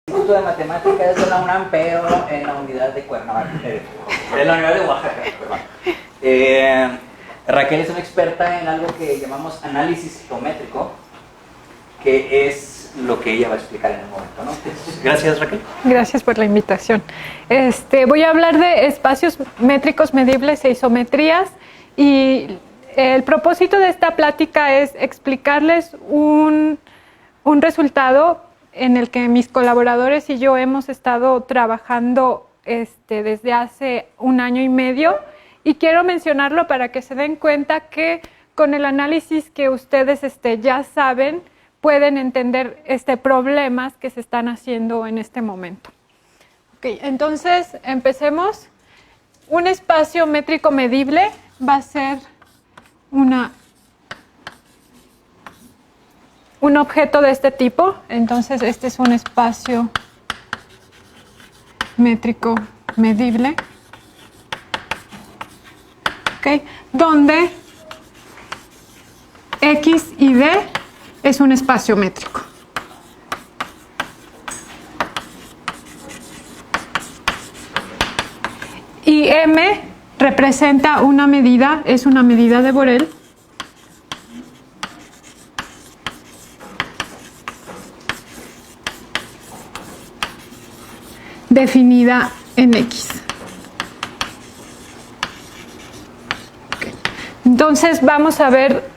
Instituto de Matemáticas de la UNAM, pero en la unidad de Cuernavaca, en la unidad de Oaxaca, perdón. Raquel es una experta en algo que llamamos análisis geométrico, que es lo que ella va a explicar en un momento, ¿no? Gracias, Raquel. Gracias por la invitación. Voy a hablar de espacios métricos medibles e isometrías, y el propósito de esta plática es explicarles un resultado en el que mis colaboradores y yo hemos estado trabajando desde hace 1 año y medio, y quiero mencionarlo para que se den cuenta que con el análisis que ustedes ya saben, pueden entender problemas que se están haciendo en este momento. Okay, entonces empecemos. Un espacio métrico medible va a ser un objeto de este tipo. Entonces este es un espacio métrico medible, okay, donde X y D es un espacio métrico. Y M representa una medida, es una medida de Borel. Definida en X. Okay. Entonces vamos a ver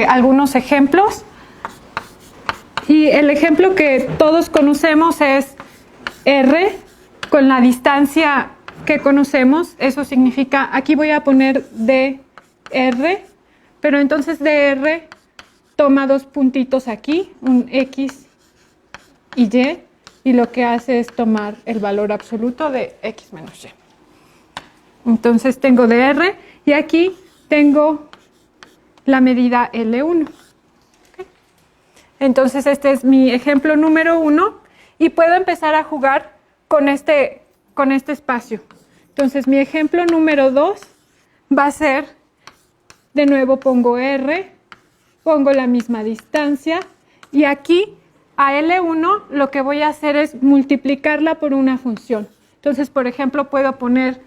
algunos ejemplos. Y el ejemplo que todos conocemos es R con la distancia que conocemos. Eso significa, aquí voy a poner dr, pero entonces dr toma 2 puntitos aquí, un X y Y, y lo que hace es tomar el valor absoluto de X menos Y. Entonces tengo dr y aquí tengo la medida L1. Entonces este es mi ejemplo número 1 y puedo empezar a jugar con este espacio. Entonces mi ejemplo número 2 va a ser, de nuevo pongo R, pongo la misma distancia y aquí a L1 lo que voy a hacer es multiplicarla por una función. Entonces, por ejemplo, puedo poner,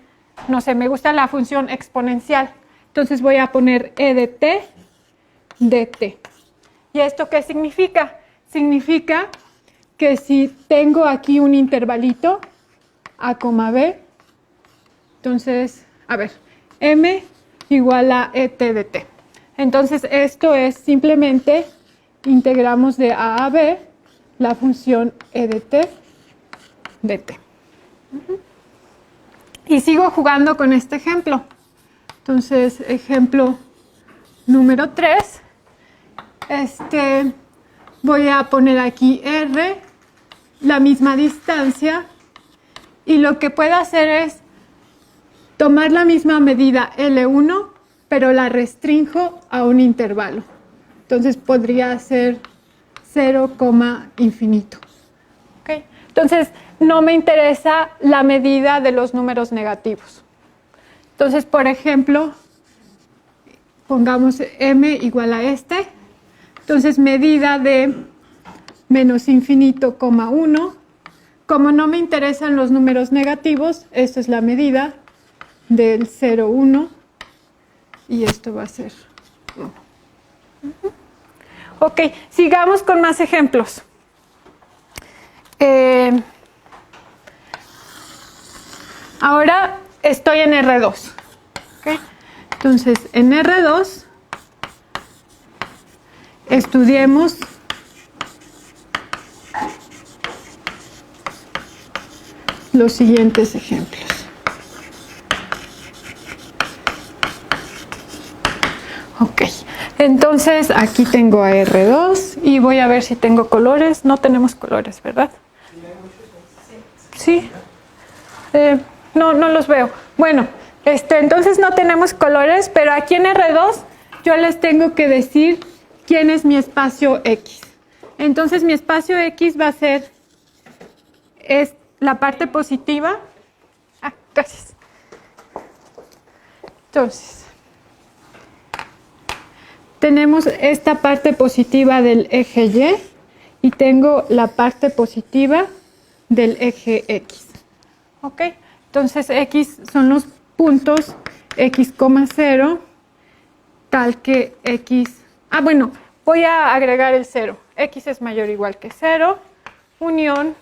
no sé, me gusta la función exponencial. Entonces voy a poner E de t dt. ¿Y esto qué significa? Significa que si tengo aquí un intervalito, A, B, entonces, a ver, M igual a ET de t. Entonces, esto es simplemente, integramos de A a B la función E de t dt. Y sigo jugando con este ejemplo. Entonces, ejemplo número 3. Voy a poner aquí R, la misma distancia, y lo que puedo hacer es tomar la misma medida L1, pero la restrinjo a un intervalo. Entonces podría ser 0, infinito. ¿Okay? Entonces no me interesa la medida de los números negativos. Entonces, por ejemplo, pongamos M igual a este. Entonces, medida de menos infinito, 1. Como no me interesan los números negativos, esta es la medida del 0, 1. Y esto va a ser 1. Ok, sigamos con más ejemplos. Ahora estoy en R2. ¿Okay? Entonces, en R2 estudiemos los siguientes ejemplos. Ok, entonces aquí tengo a R2 y voy a ver si tengo colores. No tenemos colores, ¿verdad? Sí. No los veo. Bueno, entonces no tenemos colores, pero aquí en R2 yo les tengo que decir quién es mi espacio X. Entonces mi espacio X va a ser la parte positiva. Gracias. Entonces, tenemos esta parte positiva del eje Y y tengo la parte positiva del eje X. ¿Ok? Entonces X son los puntos X, 0, tal que X... bueno, voy a agregar el 0. X es mayor o igual que 0, unión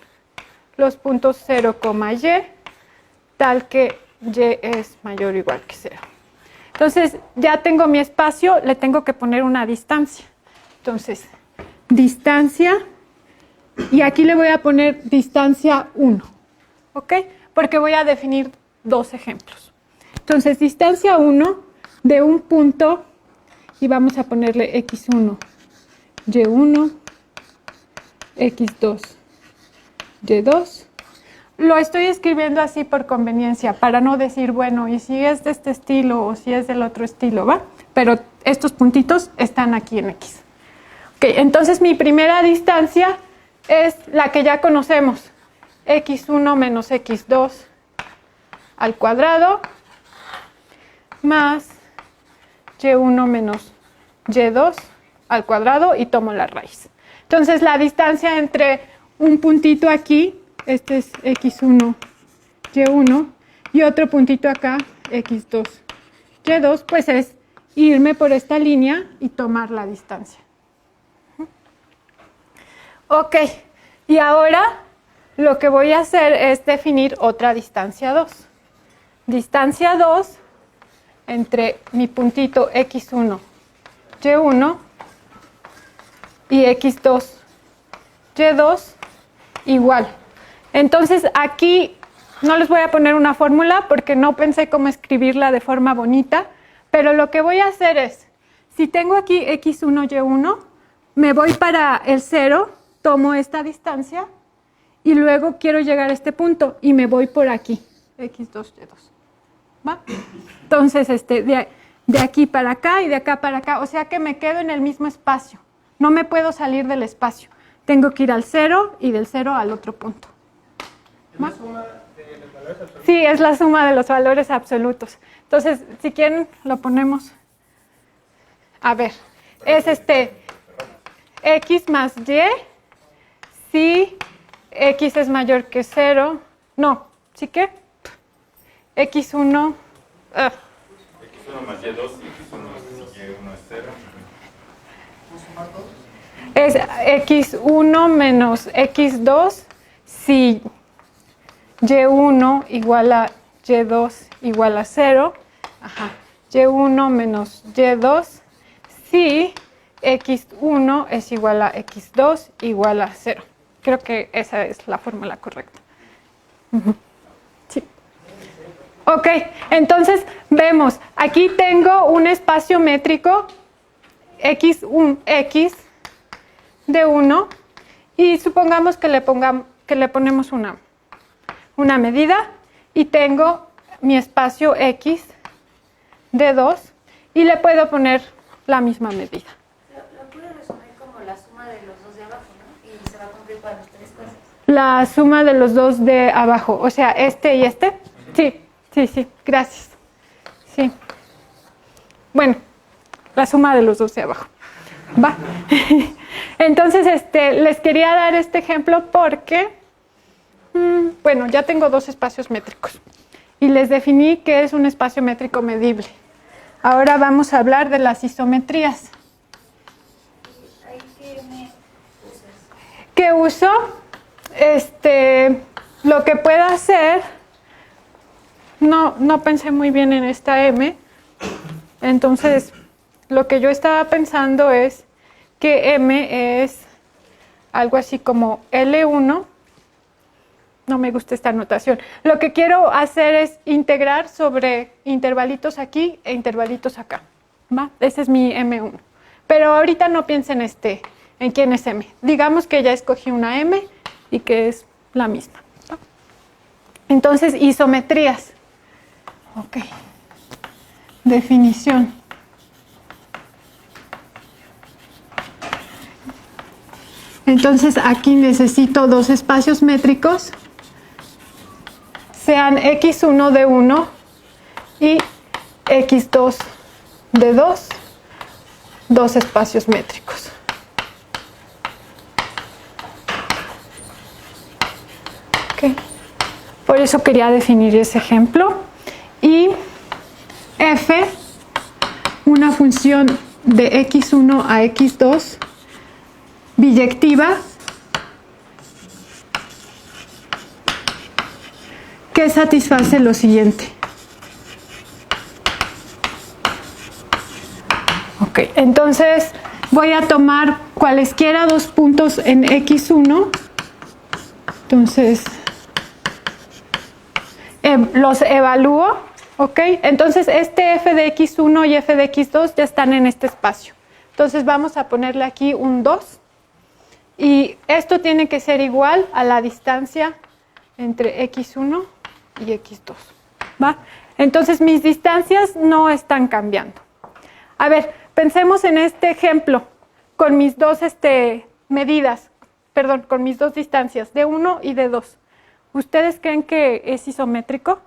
los puntos 0, y, tal que Y es mayor o igual que 0. Entonces, ya tengo mi espacio, le tengo que poner una distancia. Entonces, distancia, y aquí le voy a poner distancia 1, ¿ok? Porque voy a definir dos ejemplos. Entonces, distancia 1 de un punto, y vamos a ponerle X1, Y1, X2, Y2. Lo estoy escribiendo así por conveniencia, para no decir, bueno, y si es de este estilo o si es del otro estilo, ¿va? Pero estos puntitos están aquí en X. Ok, entonces mi primera distancia es la que ya conocemos, X1 menos X2 al cuadrado, más Y1 menos Y2 al cuadrado, y tomo la raíz. Entonces la distancia entre un puntito aquí, este es X1, Y1, y otro puntito acá, X2, Y2, pues es irme por esta línea y tomar la distancia. Ok, y ahora lo que voy a hacer es definir otra distancia 2. Distancia 2 entre mi puntito X1, Y1 y X2, Y2 igual. Entonces aquí no les voy a poner una fórmula porque no pensé cómo escribirla de forma bonita, pero lo que voy a hacer es, si tengo aquí X1, Y1, me voy para el 0, tomo esta distancia y luego quiero llegar a este punto y me voy por aquí, X2, Y2. ¿Va? Entonces, de aquí para acá y de acá para acá, o sea que me quedo en el mismo espacio, no me puedo salir del espacio, tengo que ir al 0 y del 0 al otro punto. ¿Va? ¿Es la suma de los valores absolutos? Sí, es la suma de los valores absolutos. Entonces, si quieren, lo ponemos. A ver, es X más Y, si X es mayor que 0, no, ¿sí qué? X1, X1 más Y2, X1 más Y1 es 0. Es X1 menos X2 si Y1 igual a Y2 igual a 0. Ajá. Y1 menos Y2 si X1 es igual a X2 igual a 0. Creo que esa es la fórmula correcta. Sí. Ok, entonces vemos, aquí tengo un espacio métrico X de 1 y supongamos que le ponemos una medida y tengo mi espacio X de 2 y le puedo poner la misma medida. Lo puedo resumir como la suma de los dos de abajo, ¿no? Y se va a cumplir para las tres cosas. La suma de los dos de abajo, o sea, este y este. Sí, gracias. Sí. Bueno, la suma de los dos de abajo. Va. Entonces, les quería dar este ejemplo porque, bueno, ya tengo dos espacios métricos y les definí qué es un espacio métrico medible. Ahora vamos a hablar de las isometrías. ¿Ahí qué me usas? ¿Qué uso? Lo que puedo hacer, no pensé muy bien en esta M, entonces lo que yo estaba pensando es que M es algo así como L1, no me gusta esta notación, lo que quiero hacer es integrar sobre intervalitos aquí e intervalitos acá, ¿va? Ese es mi M1, pero ahorita no piensen en quién es M, digamos que ya escogí una M y que es la misma, ¿va? Entonces, isometrías, ok, definición. Entonces aquí necesito dos espacios métricos, sean X1 de 1 y X2 de 2, dos espacios métricos. Ok. Por eso quería definir ese ejemplo. Y f, una función de x1 a x2 biyectiva que satisface lo siguiente. Ok, entonces voy a tomar cualesquiera dos puntos en x1. Entonces los evalúo. Ok, entonces este f de x1 y f de x2 ya están en este espacio. Entonces vamos a ponerle aquí un 2. Y esto tiene que ser igual a la distancia entre x1 y x2. ¿Va? Entonces mis distancias no están cambiando. A ver, pensemos en este ejemplo con mis dos medidas, perdón, con mis dos distancias, de 1 y de 2. ¿Ustedes creen que es isométrico?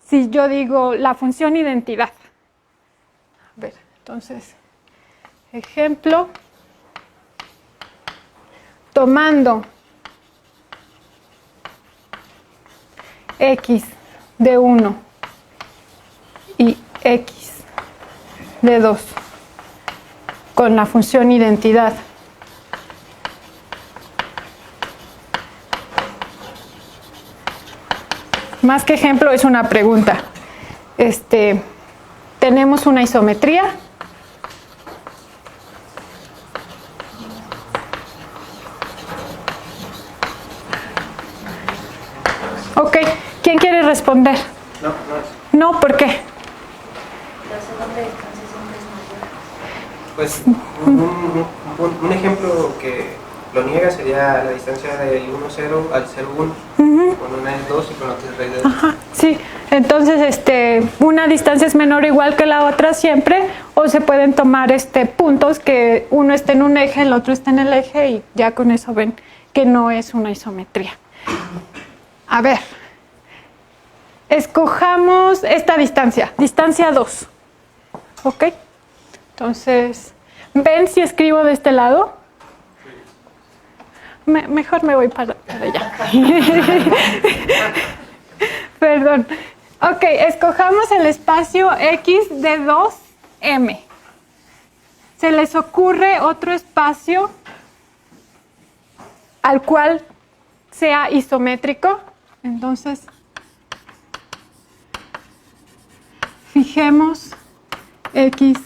Si yo digo la función identidad. A ver, entonces, ejemplo, tomando x de 1 y x de 2 con la función identidad. Más que ejemplo, es una pregunta. Tenemos una isometría. Ok, ¿quién quiere responder? No, ¿por qué? La segunda distancia siempre es mayor. Pues un ejemplo que lo niega sería la distancia de 1, 0 al 0, 1. Con una es 2 y con la otra es raíz de 2. Ajá, sí. Entonces, una distancia es menor o igual que la otra siempre, o se pueden tomar puntos que uno esté en un eje, el otro esté en el eje, y ya con eso ven que no es una isometría. A ver, escojamos esta distancia, distancia 2. ¿Ok? Entonces, ¿ven si escribo de este lado? Mejor me voy para allá. Perdón. Ok, escojamos el espacio X de 2M. ¿Se les ocurre otro espacio al cual sea isométrico? Entonces, fijemos X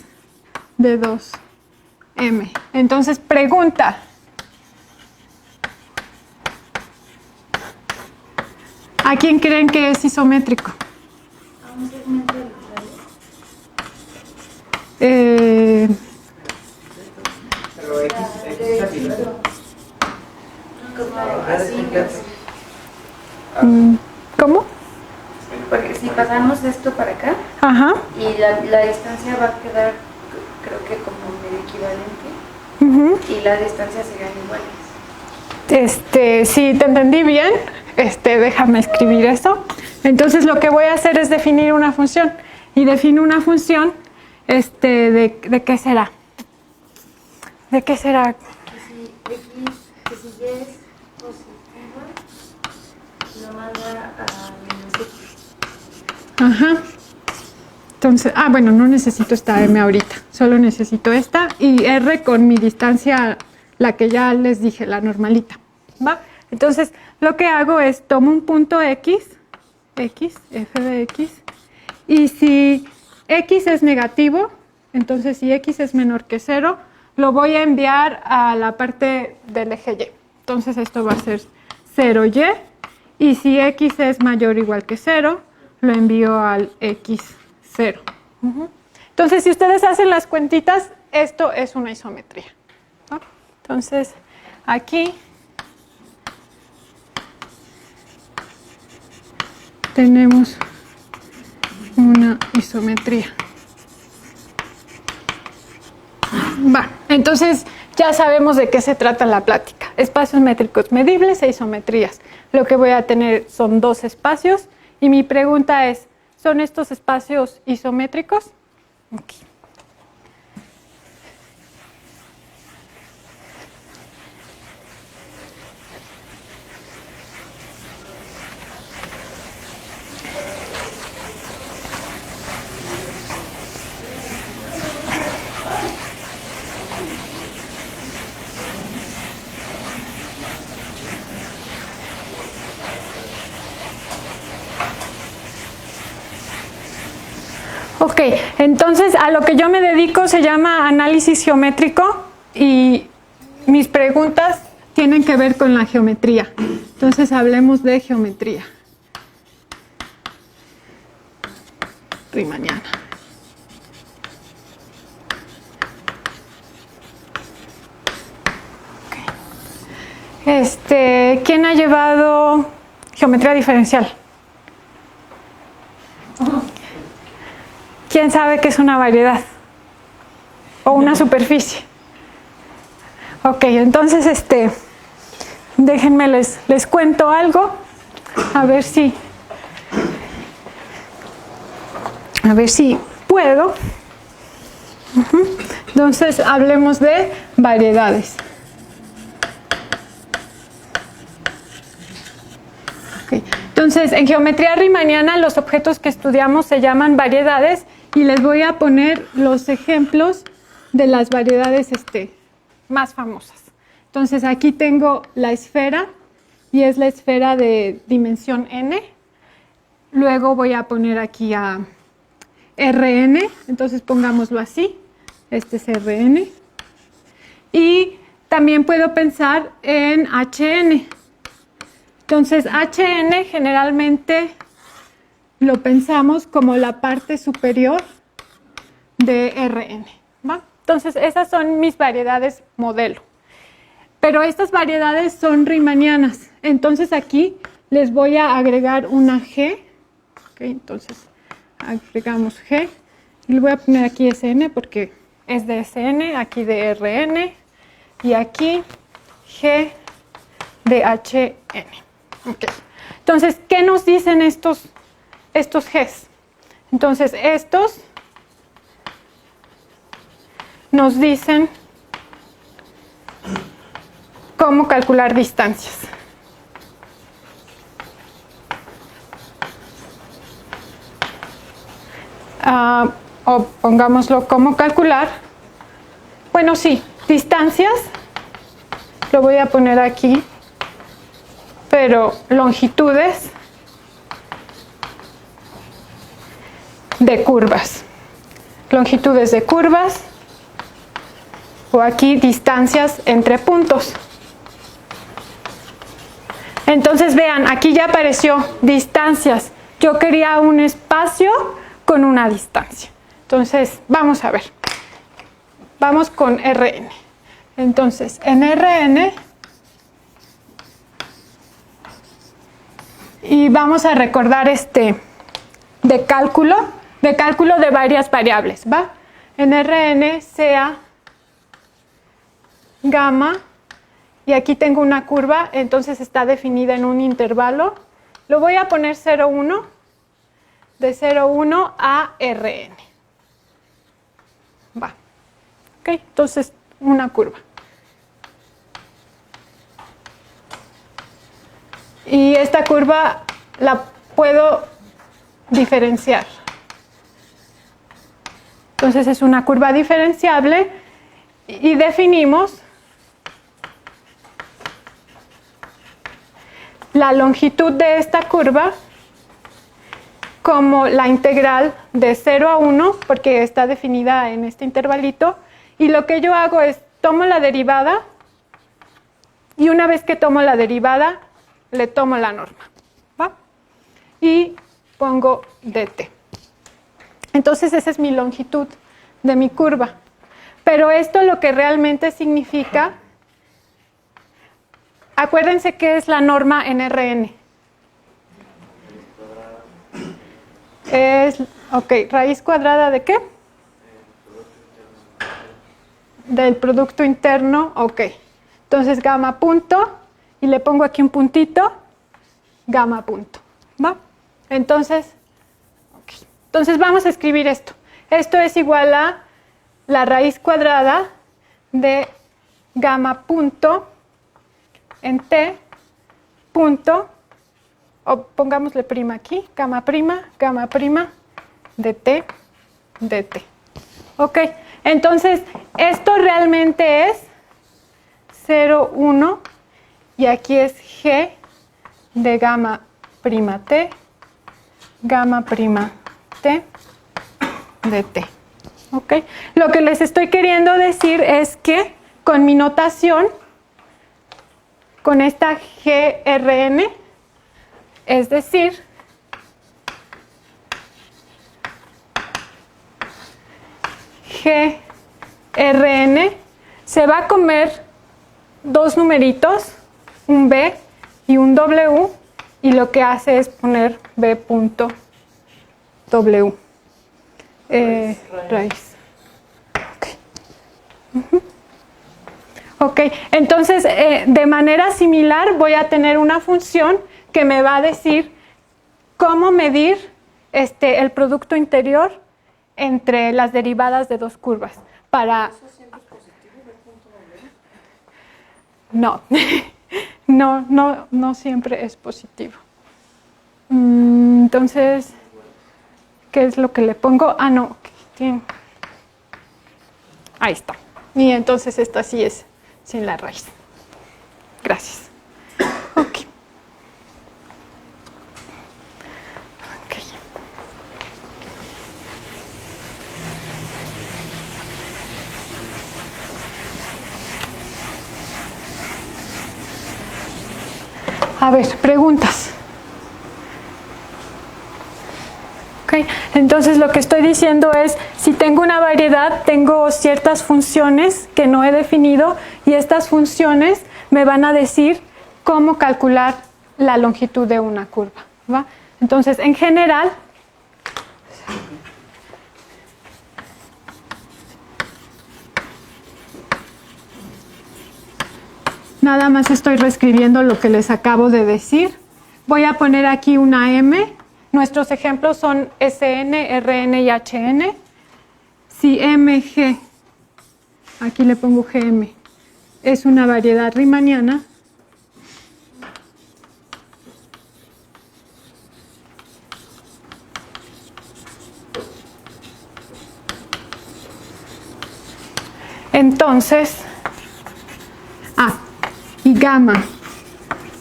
de 2M. Entonces, pregunta. ¿A quién creen que es isométrico? A un segmento del Pero X es así. como así. ¿Cómo? Porque si pasamos esto para acá Ajá. y la distancia va a quedar, creo que como medio equivalente, y las distancias serían iguales. Si te entendí bien, déjame escribir eso. Entonces lo que voy a hacer es definir una función. Y defino una función, ¿de qué será? ¿De qué será? Que si y es positiva, lo manda a -x. Ajá. Entonces, bueno, no necesito esta M ahorita. Solo necesito esta y R con mi distancia, la que ya les dije, la normalita. ¿Va? Entonces, lo que hago es tomo un punto X, f de X, y si X es negativo, entonces si X es menor que 0, lo voy a enviar a la parte del eje Y. Entonces esto va a ser 0Y, y si X es mayor o igual que 0, lo envío al X0. Entonces, si ustedes hacen las cuentitas, esto es una isometría, ¿no? Entonces, aquí tenemos una isometría. Va, entonces ya sabemos de qué se trata la plática. Espacios métricos medibles e isometrías. Lo que voy a tener son dos espacios y mi pregunta es, ¿son estos espacios isométricos? Okay. Ok, entonces a lo que yo me dedico se llama análisis geométrico y mis preguntas tienen que ver con la geometría. Entonces hablemos de geometría. Mañana. Okay. ¿Quién ha llevado geometría diferencial? ¿Quién sabe qué es una variedad? O una superficie. Ok, entonces déjenme les cuento algo. A ver si puedo. Entonces, hablemos de variedades. Okay. Entonces, en geometría riemanniana, los objetos que estudiamos se llaman variedades y les voy a poner los ejemplos de las variedades más famosas. Entonces, aquí tengo la esfera y es la esfera de dimensión n. Luego voy a poner aquí a Rn, entonces pongámoslo así, este es Rn. Y también puedo pensar en Hn. Entonces Hn generalmente lo pensamos como la parte superior de Rn, ¿va? Entonces esas son mis variedades modelo. Pero estas variedades son riemannianas, entonces aquí les voy a agregar una G. Okay, entonces agregamos G y le voy a poner aquí Sn porque es de Sn, aquí de Rn y aquí G de Hn. Okay. Entonces, ¿qué nos dicen estos Gs? Entonces, estos nos dicen cómo calcular distancias. O pongámoslo cómo calcular. Bueno, sí, distancias. Lo voy a poner aquí. Pero longitudes de curvas. Longitudes de curvas. O aquí distancias entre puntos. Entonces vean, aquí ya apareció distancias. Yo quería un espacio con una distancia. Entonces, vamos a ver. Vamos con Rn. Entonces, en Rn, y vamos a recordar de cálculo de varias variables, ¿va? En Rn sea gamma, y aquí tengo una curva, entonces está definida en un intervalo. Lo voy a poner 0,1, de 0,1 a Rn. Va. Ok, entonces una curva. Y esta curva la puedo diferenciar. Entonces es una curva diferenciable y definimos la longitud de esta curva como la integral de 0 a 1, porque está definida en este intervalito, y lo que yo hago es tomo la derivada y una vez que tomo la derivada le tomo la norma, ¿va? Y pongo dt. Entonces esa es mi longitud de mi curva. Pero esto lo que realmente significa, acuérdense qué es la norma en Rn. Es, ok, raíz cuadrada ¿de qué? Del producto interno, ok. Entonces gamma punto, y le pongo aquí un puntito, gamma punto, ¿va? Entonces, okay. Entonces vamos a escribir esto. Esto es igual a la raíz cuadrada de gamma punto en t punto, o pongámosle prima aquí, gamma prima de t dt. Ok, entonces esto realmente es 0, 1 y aquí es g de gamma prima t de t. ¿Ok? Lo que les estoy queriendo decir es que con mi notación, con esta GRN, es decir, GRN se va a comer dos numeritos, un B y un W, y lo que hace es poner B.W. Raíz. Okay. Ok, entonces de manera similar voy a tener una función que me va a decir cómo medir el producto interior entre las derivadas de dos curvas. Para... ¿Eso siempre es positivo, B.W? No siempre es positivo. Entonces, ¿qué es lo que le pongo? Ah, no. Ahí está. Y entonces esta sí es sin la raíz. Gracias. Ok. A ver, preguntas. Okay. Entonces lo que estoy diciendo es, si tengo una variedad, tengo ciertas funciones que no he definido y estas funciones me van a decir cómo calcular la longitud de una curva, ¿va? Entonces, en general, nada más estoy reescribiendo lo que les acabo de decir. Voy a poner aquí una M. Nuestros ejemplos son SN, RN y HN. Si MG, aquí le pongo GM, es una variedad riemanniana, entonces, y gamma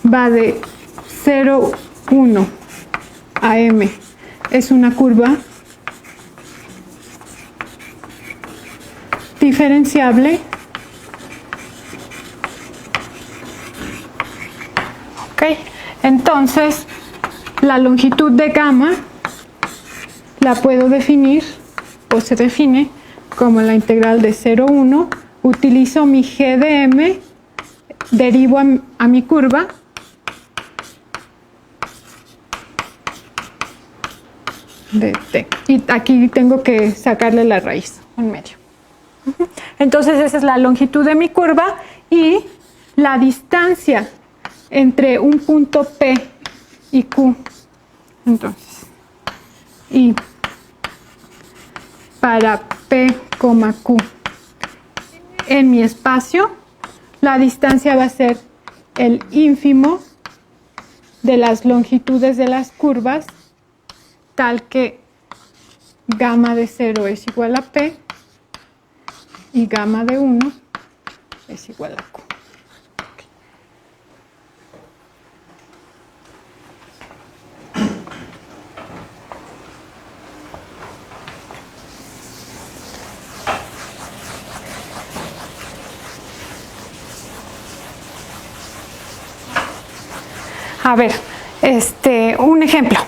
va de 0,1 a M, es una curva diferenciable. Ok, entonces la longitud de gamma la puedo definir o se define como la integral de 0,1. Utilizo mi G de M, derivo a mi curva de t. Y aquí tengo que sacarle la raíz en medio. Entonces esa es la longitud de mi curva y la distancia entre un punto P y Q. Entonces, y para P, Q en mi espacio, la distancia va a ser el ínfimo de las longitudes de las curvas, tal que gamma de 0 es igual a P y gamma de 1 es igual a Q. A ver, un ejemplo.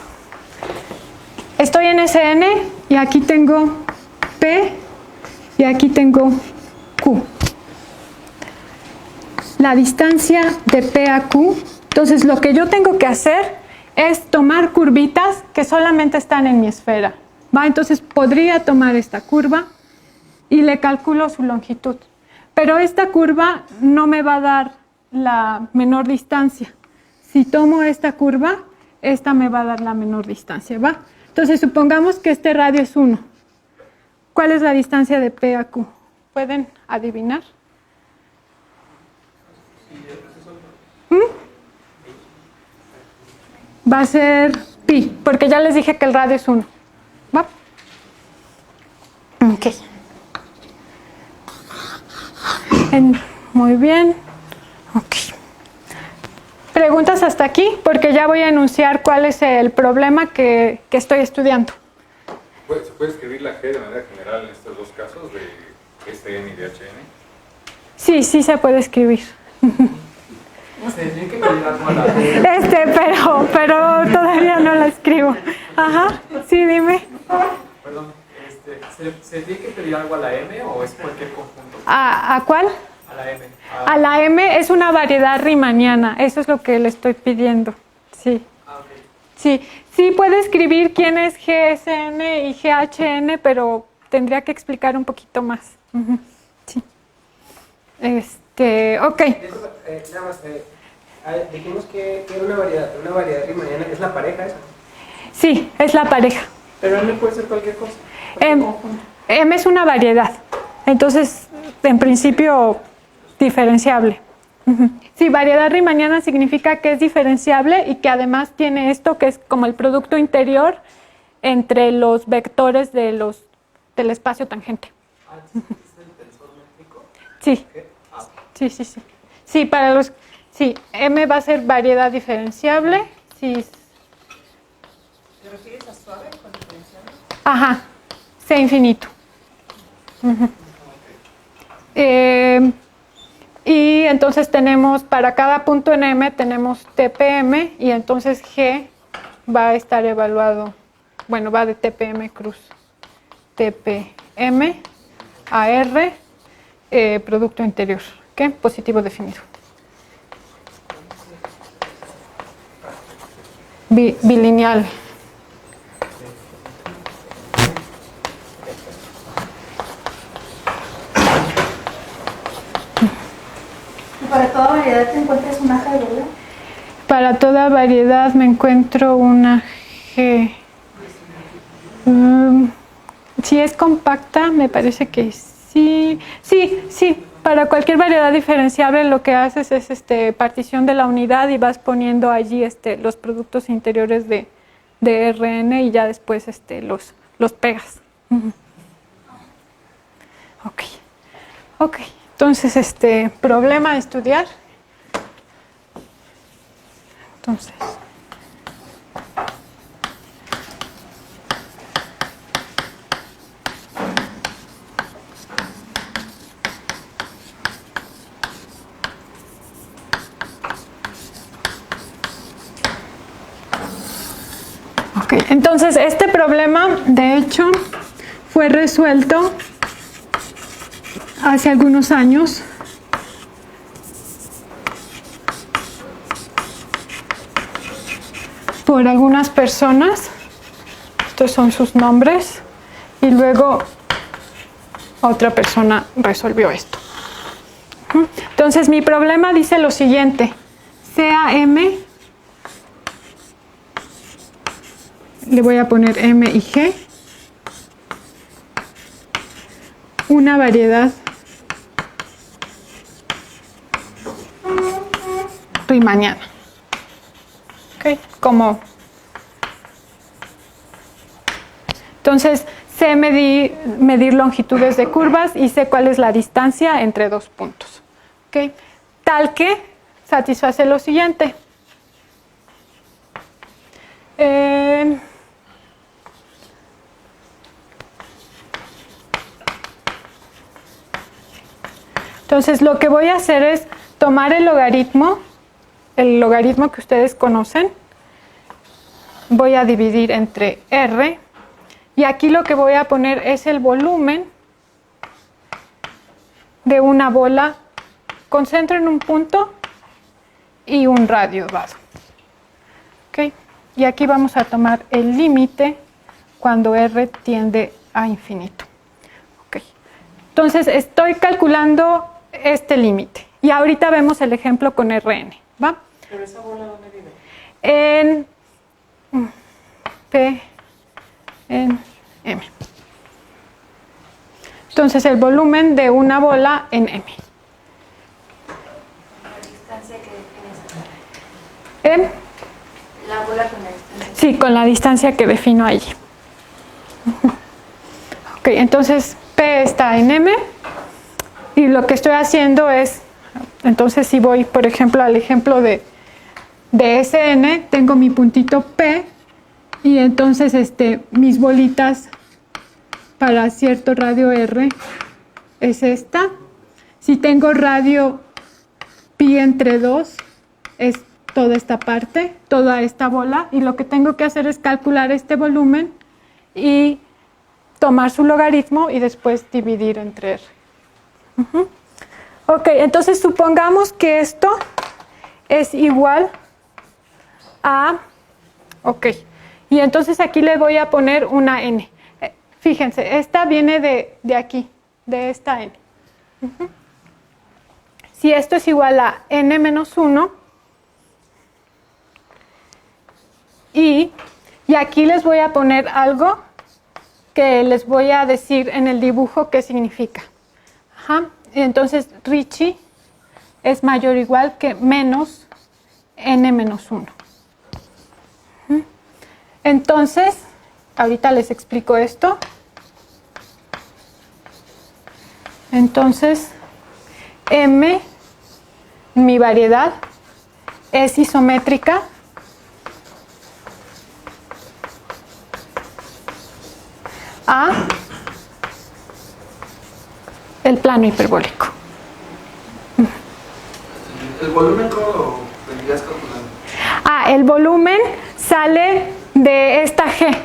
Estoy en SN y aquí tengo P y aquí tengo Q. La distancia de P a Q, entonces lo que yo tengo que hacer es tomar curvitas que solamente están en mi esfera, ¿va? Entonces podría tomar esta curva y le calculo su longitud. Pero esta curva no me va a dar la menor distancia. Si tomo esta curva, esta me va a dar la menor distancia, ¿va? Entonces, supongamos que este radio es 1. ¿Cuál es la distancia de P a Q? ¿Pueden adivinar? Va a ser pi, porque ya les dije que el radio es 1. ¿Va? Ok. Muy bien. Ok. ¿Preguntas hasta aquí? Porque ya voy a enunciar cuál es el problema que estoy estudiando. ¿Se puede escribir la G de manera general en estos dos casos de SN y de HN? Sí, sí se puede escribir. Se tiene que pedir algo a la... Pero todavía no la escribo. Ajá, sí, dime. Perdón, ¿se tiene que pedir algo a la M o es cualquier conjunto? ¿A cuál? A la M. A la M es una variedad riemanniana, eso es lo que le estoy pidiendo. Sí. Ah, ok. Sí, sí puede escribir quién es GSN y GHN, pero tendría que explicar un poquito más. Ujú, sí. Ok. Eso, nada más, dijimos que era una variedad riemanniana, ¿es la pareja esa? Sí, es la pareja. Pero M puede ser cualquier cosa. M es una variedad, entonces en principio diferenciable. Ujú. Sí, variedad riemanniana significa que es diferenciable y que además tiene esto que es como el producto interior entre los vectores del espacio tangente. ¿Es el tensor métrico? Sí. Sí. Sí, M va a ser variedad diferenciable. Sí. ¿Te refieres a suave con diferenciable? Ajá, C infinito. Ujú. Y entonces tenemos, para cada punto en M tenemos TPM y entonces G va a estar evaluado, bueno, va de TPM cruz. TPM a R, producto interior, ¿ok? Positivo definido. Bilineal. Para toda variedad te encuentras una G, ¿verdad? Para toda variedad me encuentro una G. Si es compacta, me parece que sí. Sí. Para cualquier variedad diferenciable lo que haces es partición de la unidad y vas poniendo allí los productos interiores de Rn y ya después los pegas. Ok. Entonces, problema a estudiar. Entonces. Ok, entonces este problema, de hecho, fue resuelto hace algunos años por algunas personas. Estos son sus nombres y luego otra persona resolvió esto. Entonces mi problema dice lo siguiente: CAM, le voy a poner M y G, una variedad riemanniana. ¿Okay? Entonces, sé medir longitudes de curvas y sé cuál es la distancia entre dos puntos. ¿Okay? Tal que satisface lo siguiente. Entonces, lo que voy a hacer es tomar el logaritmo que ustedes conocen, voy a dividir entre R, y aquí lo que voy a poner es el volumen de una bola con centro en un punto y un radio dado. ¿Okay? Y aquí vamos a tomar el límite cuando R tiende a infinito. ¿Okay? Entonces, estoy calculando este límite. Y ahorita vemos el ejemplo con Rn. ¿Va? ¿Pero esa bola dónde vive? En P, en M. Entonces, el volumen de una bola en M. La distancia que defines acá. La bola con la distancia. Sí, con la distancia que defino allí. Ok, entonces P está en M. Y lo que estoy haciendo es, entonces si voy, por ejemplo, al ejemplo de SN, tengo mi puntito P y entonces mis bolitas para cierto radio R es esta. Si tengo radio pi entre 2, es toda esta parte, toda esta bola, y lo que tengo que hacer es calcular este volumen y tomar su logaritmo y después dividir entre R. Ok, entonces supongamos que esto es igual a... Ok, y entonces aquí le voy a poner una n. Fíjense, esta viene de aquí, de esta n. Si esto es igual a n menos 1, y aquí les voy a poner algo que les voy a decir en el dibujo qué significa. Entonces, Ricci es mayor o igual que menos n menos 1. Entonces, ahorita les explico esto. Entonces, M, mi variedad, es isométrica a el plano hiperbólico. ¿El volumen cómo lo vendrías calculando? El volumen sale de esta G.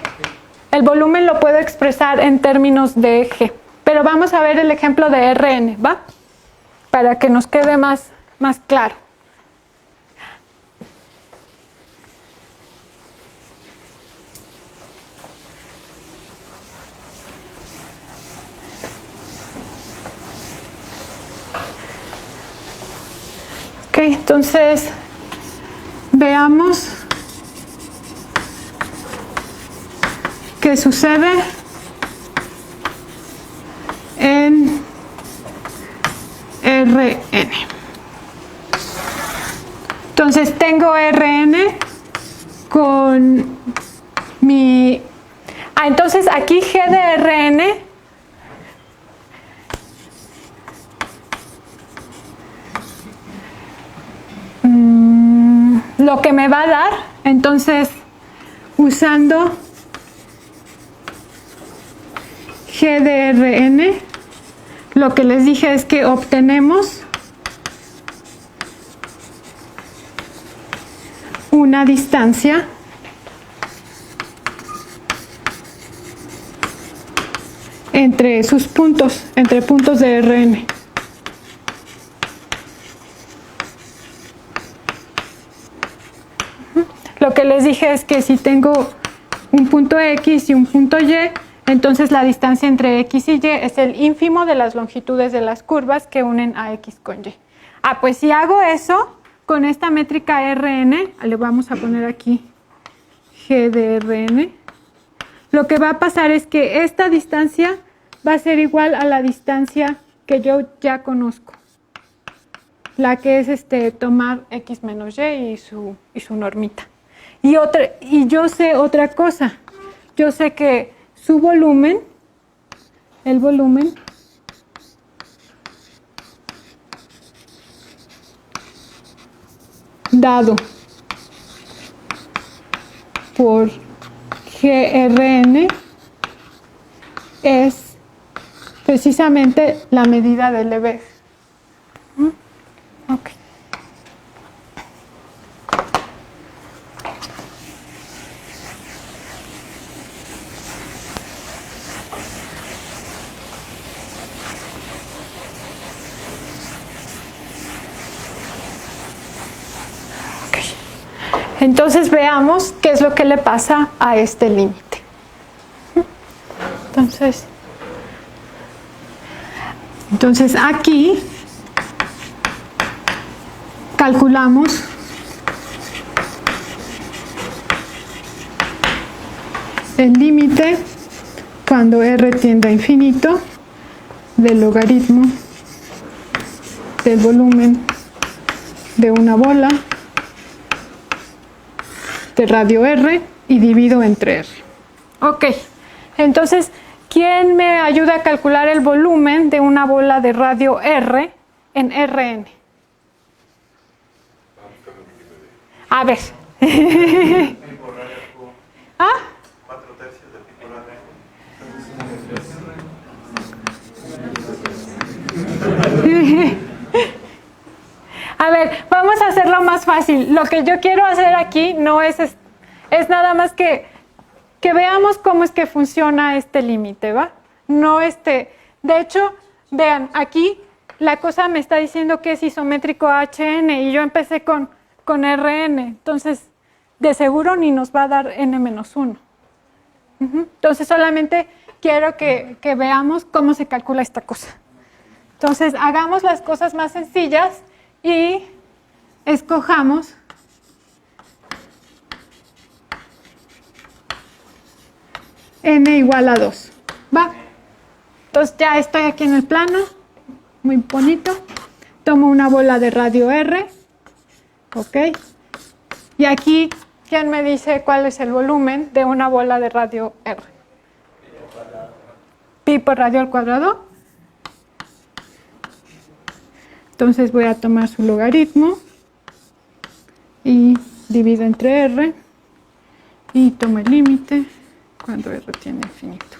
El volumen lo puedo expresar en términos de G. Pero vamos a ver el ejemplo de Rn, ¿va? Para que nos quede más claro. Ok, entonces veamos qué sucede en Rn. Entonces tengo Rn con mi... entonces aquí G de Rn lo que me va a dar, entonces usando G de Rn, lo que les dije es que obtenemos una distancia entre sus puntos, entre puntos de Rn. Lo que les dije es que si tengo un punto X y un punto Y, entonces la distancia entre X y Y es el ínfimo de las longitudes de las curvas que unen a X con Y. Pues si hago eso con esta métrica Rn, le vamos a poner aquí G de Rn, lo que va a pasar es que esta distancia va a ser igual a la distancia que yo ya conozco, la que es tomar X menos Y y su normita. Y yo sé otra cosa, yo sé que su volumen, el volumen, dado por GRN es precisamente la medida del Lebesgue. Ok. Entonces veamos qué es lo que le pasa a este límite. Entonces aquí calculamos el límite cuando R tiende a infinito del logaritmo del volumen de una bola de radio R y divido entre R. Ok, entonces, ¿quién me ayuda a calcular el volumen de una bola de radio R en Rn? A ver. ¿Ah? 4/3 de pi por R. fácil. Lo que yo quiero hacer aquí no es nada más que veamos cómo es que funciona este límite, ¿va? No de hecho, vean, aquí la cosa me está diciendo que es isométrico a HN y yo empecé con Rn. Entonces, de seguro ni nos va a dar n-1. Entonces, solamente quiero que veamos cómo se calcula esta cosa. Entonces, hagamos las cosas más sencillas y escojamos n igual a 2. ¿Va? Entonces, ya estoy aquí en el plano. Muy bonito. Tomo una bola de radio R. Ok. Y aquí, ¿quién me dice cuál es el volumen de una bola de radio R? Pi por radio al cuadrado. Entonces voy a tomar su logaritmo y divido entre R y tomo el límite cuando R tiene infinito.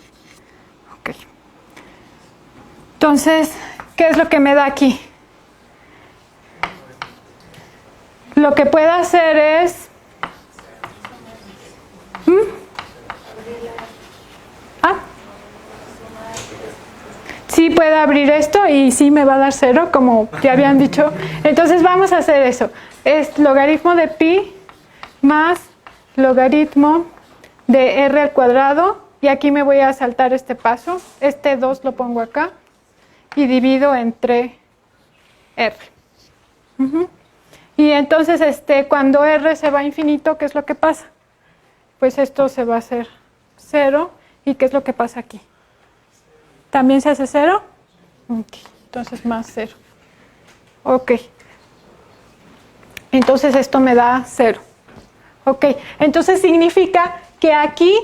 Ok. Entonces, ¿qué es lo que me da aquí? Lo que puedo hacer es... Sí puedo abrir esto y sí me va a dar 0, como ya habían dicho. Entonces vamos a hacer eso. Es logaritmo de pi más logaritmo de r al cuadrado. Y aquí me voy a saltar este paso. Este 2 lo pongo acá. Y divido entre r. Y entonces cuando r se va a infinito, ¿qué es lo que pasa? Pues esto se va a hacer 0. ¿Y qué es lo que pasa aquí? ¿También se hace 0? Okay. Entonces más 0. Ok. Entonces esto me da 0. Ok. Entonces significa que aquí,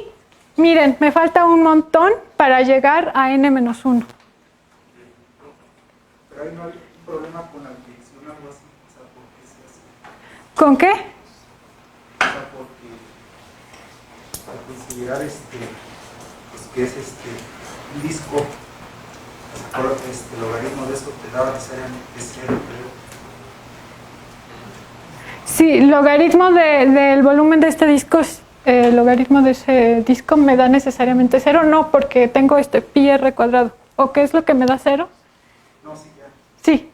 miren, me falta un montón para llegar a n-1. Pero ahí no hay un problema con la dirección o algo así. O sea, ¿por qué se hace? ¿Con qué? O sea, porque al considerar pues que es un disco, el logaritmo de esto te daba necesariamente 0, creo. Sí, logaritmo del volumen de este disco, el logaritmo de ese disco me da necesariamente 0. No, porque tengo pi r cuadrado. ¿O qué es lo que me da 0? No, sí, ya. Sí,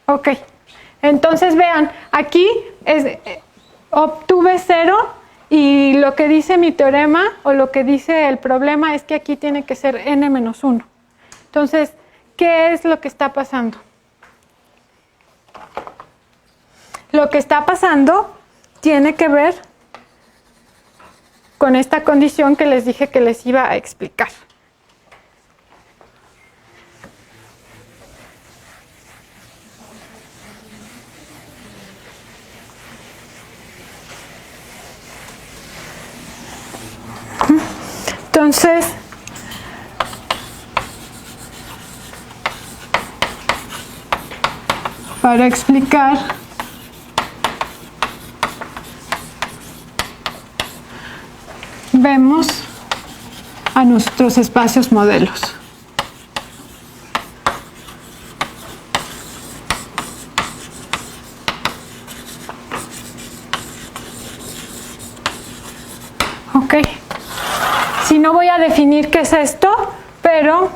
ok. Entonces vean, aquí obtuve 0 y lo que dice mi teorema o lo que dice el problema es que aquí tiene que ser n-1. Entonces, ¿qué es lo que está pasando? Lo que está pasando tiene que ver con esta condición que les dije que les iba a explicar. Entonces, para explicar vemos a nuestros espacios modelos. Ok. Si no voy a definir qué es esto, pero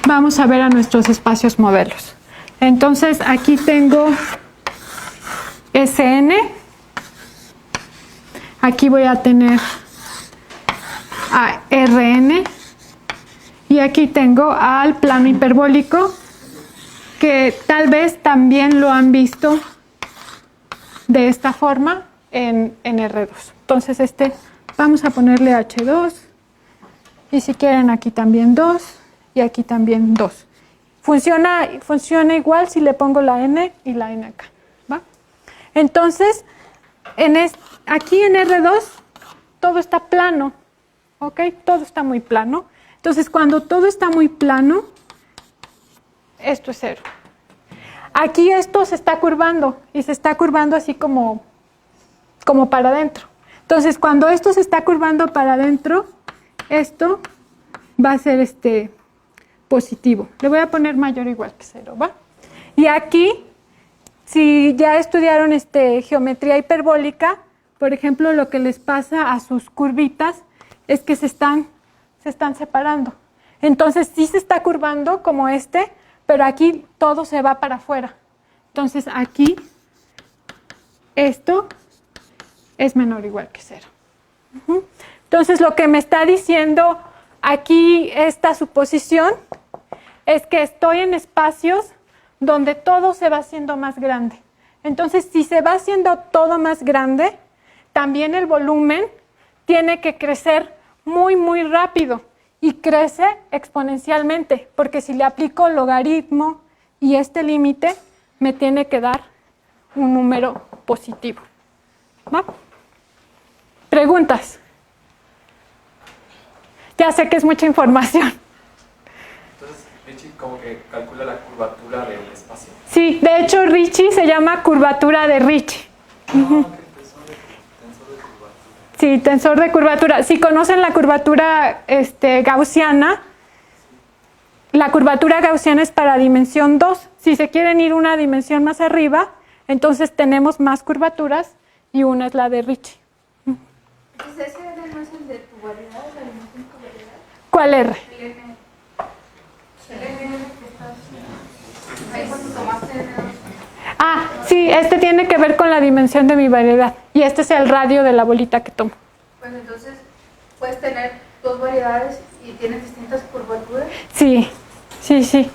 vamos a ver a nuestros espacios modelos. Entonces aquí tengo Sn, aquí voy a tener a Rn y aquí tengo al plano hiperbólico que tal vez también lo han visto de esta forma en R2. Entonces vamos a ponerle H2 y si quieren aquí también 2 y aquí también 2. Funciona igual si le pongo la n y la n acá, ¿va? Entonces, aquí en R2 todo está plano, ¿ok? Todo está muy plano. Entonces, cuando todo está muy plano, esto es 0. Aquí esto se está curvando y se está curvando así como para adentro. Entonces, cuando esto se está curvando para adentro, esto va a ser positivo. Le voy a poner mayor o igual que 0, ¿va? Y aquí si ya estudiaron geometría hiperbólica, por ejemplo, lo que les pasa a sus curvitas es que se están separando. Entonces sí se está curvando como pero aquí todo se va para afuera. Entonces aquí esto es menor o igual que 0. Entonces lo que me está diciendo aquí esta suposición es que estoy en espacios donde todo se va haciendo más grande. Entonces, si se va haciendo todo más grande, también el volumen tiene que crecer muy, muy rápido y crece exponencialmente, porque si le aplico logaritmo y este límite, me tiene que dar un número positivo. ¿Va? ¿Preguntas? Ya sé que es mucha información. Entonces, Ricci como que calcula la curvatura del espacio. Sí, de hecho Ricci se llama curvatura de Ricci. Tensor de curvatura. Sí, tensor de curvatura. Si conocen la curvatura gaussiana, la curvatura gaussiana es para dimensión 2. Si se quieren ir una dimensión más arriba, entonces tenemos más curvaturas y una es la de Ricci. Entonces, ¿ese R no es el de tu variedad, la dimensión de tu variedad? ¿Cuál R? El N. El N que estás... Ahí cuando tomaste N2. Ah, sí, tiene que ver con la dimensión de mi variedad. Y este es el radio de la bolita que tomo. Pues entonces, puedes tener dos variedades y tienes distintas curvaturas. Sí, sí, sí.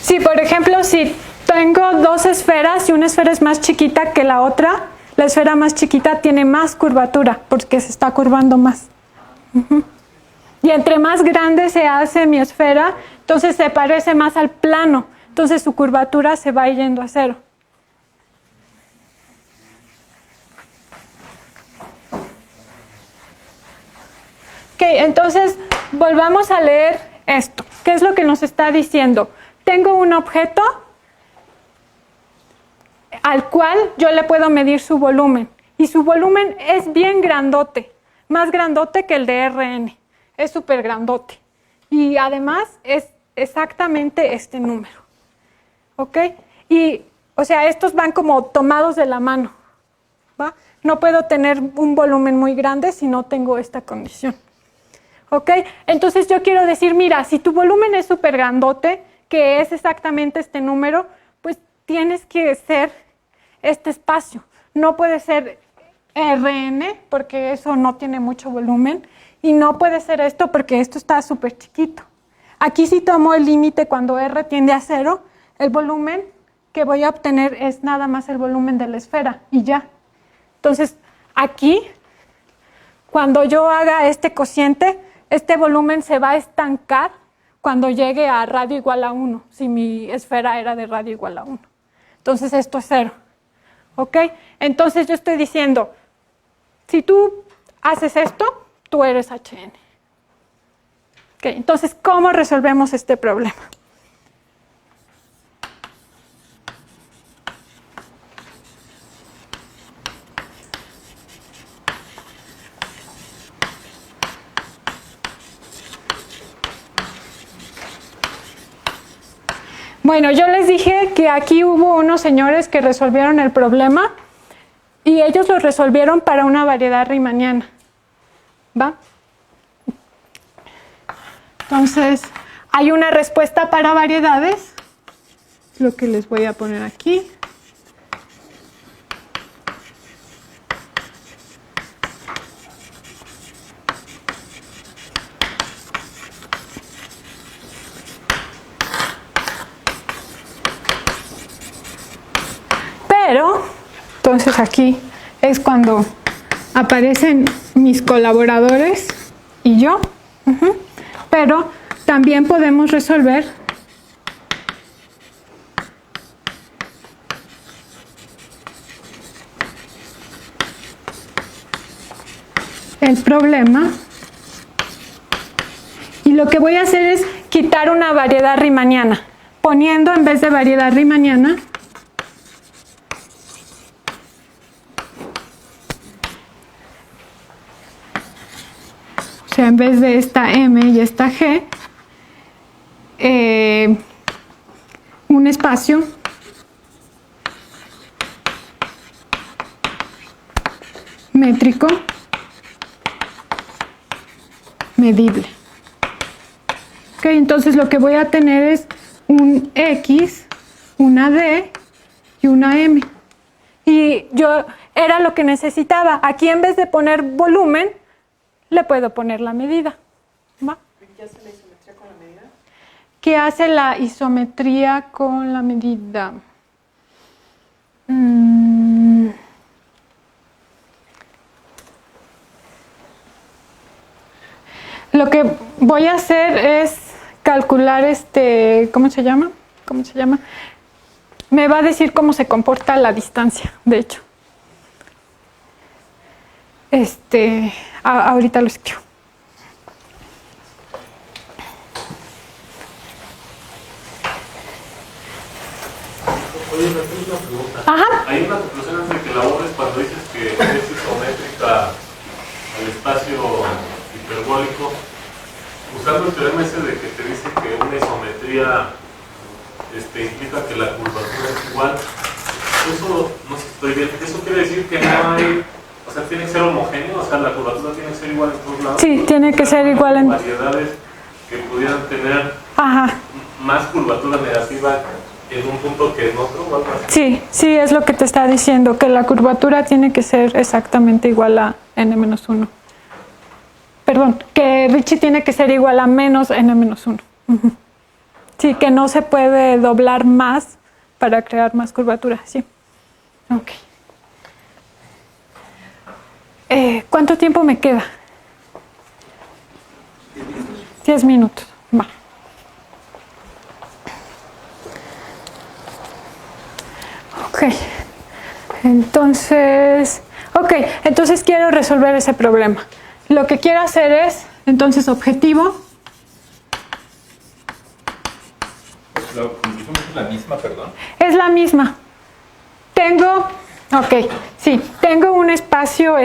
Sí, por ejemplo, si tengo dos esferas y una esfera es más chiquita que la otra, la esfera más chiquita tiene más curvatura porque se está curvando más. Y entre más grande se hace mi esfera, entonces se parece más al plano, entonces su curvatura se va yendo a 0. Ok, entonces volvamos a leer esto. ¿Qué es lo que nos está diciendo? Tengo un objeto al cual yo le puedo medir su volumen. Y su volumen es bien grandote, más grandote que el de Rn. Es súper grandote. Y además es exactamente este número. ¿Ok? Y, o sea, estos van como tomados de la mano. ¿Va? No puedo tener un volumen muy grande si no tengo esta condición. ¿Ok? Entonces yo quiero decir, mira, si tu volumen es súper grandote, que es exactamente este número, pues tienes que ser este espacio. No puede ser Rn, porque eso no tiene mucho volumen, y no puede ser esto, porque esto está súper chiquito. Aquí si tomo el límite cuando R tiende a 0, el volumen que voy a obtener es nada más el volumen de la esfera, y ya. Entonces, aquí, cuando yo haga este cociente, este volumen se va a estancar cuando llegue a radio igual a 1, si mi esfera era de radio igual a 1. Entonces esto es 0. ¿Ok? Entonces yo estoy diciendo, si tú haces esto, tú eres Hn. ¿Ok? Entonces, ¿cómo resolvemos este problema? Bueno, yo les dije que aquí hubo unos señores que resolvieron el problema y ellos lo resolvieron para una variedad riemanniana. ¿Va? Entonces, hay una respuesta para variedades, lo que les voy a poner aquí. Pero, entonces aquí es cuando aparecen mis colaboradores y yo, pero también podemos resolver el problema y lo que voy a hacer es quitar una variedad riemanniana, poniendo en vez de variedad riemanniana sea, en vez de esta M y esta G, un espacio métrico medible. Ok, entonces lo que voy a tener es un X, una D y una M. Y yo era lo que necesitaba. Aquí en vez de poner volumen, le puedo poner la medida. ¿Va? ¿Qué hace la isometría con la medida? ¿Qué hace la isometría con la medida? Lo que voy a hacer es calcular ¿cómo se llama? ¿Cómo se llama? Me va a decir cómo se comporta la distancia, de hecho. Ahorita lo escribo. Oye, me tengo una pregunta. Ajá. Hay una conclusión entre que la borres cuando dices que es isométrica al espacio hiperbólico, usando el teorema ese de que te dice que una isometría implica que la curvatura es igual. Eso, no sé si estoy bien, eso quiere decir que no hay, o sea, tiene que ser homogéneo, o sea, la curvatura tiene que ser igual en todos lados. Sí, tiene que ser igual en... Variedades que pudieran tener Ajá. más curvatura negativa en un punto que en otro, o algo así. Sí, es lo que te está diciendo, que la curvatura tiene que ser exactamente igual a n-1. Perdón, que Ricci tiene que ser igual a menos n-1. Sí, que no se puede doblar más para crear más curvatura, sí. Ok. ¿Cuánto tiempo me queda? 10 minutos. Va. Ok. Entonces quiero resolver ese problema. Lo que quiero hacer es, entonces, objetivo. ¿La conclusión es la misma, perdón? Es la misma. Tengo un espacio